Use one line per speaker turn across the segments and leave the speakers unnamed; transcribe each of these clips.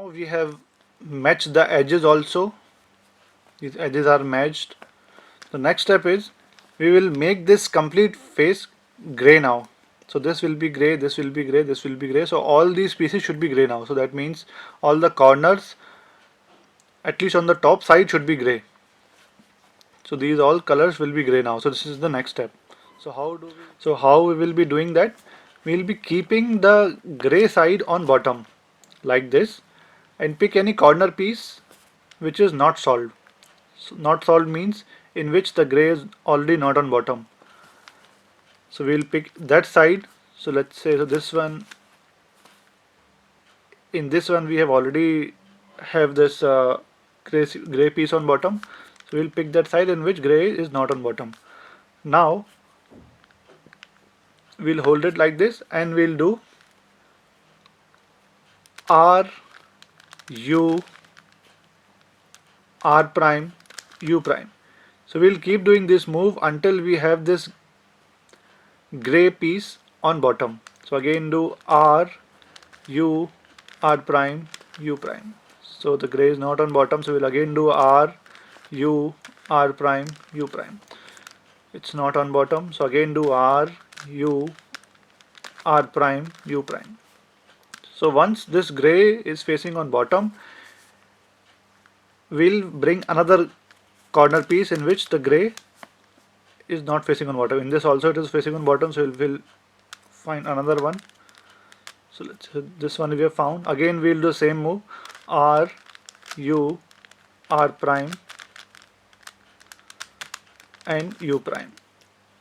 Now we have matched the edges also. These edges are matched. The next step is we will make this complete face gray now. So this will be gray, this will be gray, this will be gray. So all these pieces should be gray now. So that means all the corners, at least on the top side, should be gray. So these all colors will be gray now. So this is the next step. So how we will be doing that? We will be keeping the gray side on bottom like this, and pick any corner piece which is not solved. So not solved means in which the gray is already not on bottom. So we'll pick that side. So let's say, so this one, in this one we have already have this gray piece on bottom. So we'll pick that side in which gray is not on bottom. Now we'll hold it like this and we'll do R U R prime U prime. So we'll keep doing this move until we have this gray piece on bottom. So again do R U R prime U prime. So the gray is not on bottom, so we'll again do R U R prime U prime. It's not on bottom, so again do R U R prime U prime. So once this gray is facing on bottom, we'll bring another corner piece in which the gray is not facing on bottom. In this also it is facing on bottom, so we'll find another one. So let's say this one we have found. Again we'll do the same move, R U R prime and U prime.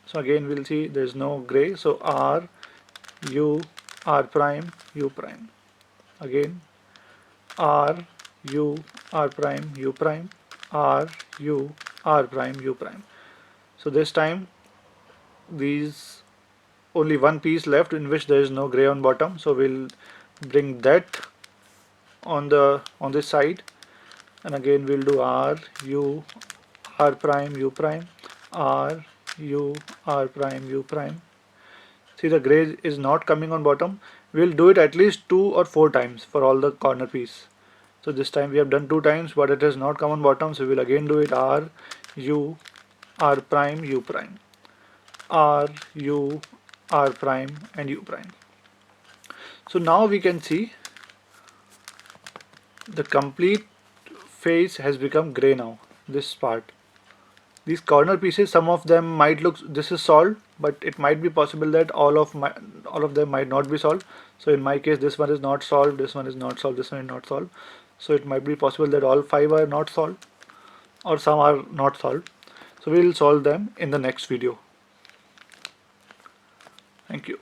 So again we'll see there is no gray, so R U R prime U prime. Again R U R prime U prime, R U R prime U prime. So this time these only one piece left in which there is no gray on bottom, so we'll bring that on this side, and again we'll do R U R prime U prime, R U R prime U prime. See, the gray is not coming on bottom. We'll do it at least 2 or 4 times for all the corner piece. So this time we have done 2 times, but it has not come on bottom, so we'll again do it R U R prime U prime, R U R prime and U prime. So now we can see the complete face has become gray now. This part, these corner pieces, some of them might look, this is solved, but it might be possible that all of them might not be solved. So in my case this one is not solved, this one is not solved, this one is not solved. So it might be possible that all 5 are not solved or some are not solved. So we will solve them in the next video. Thank you.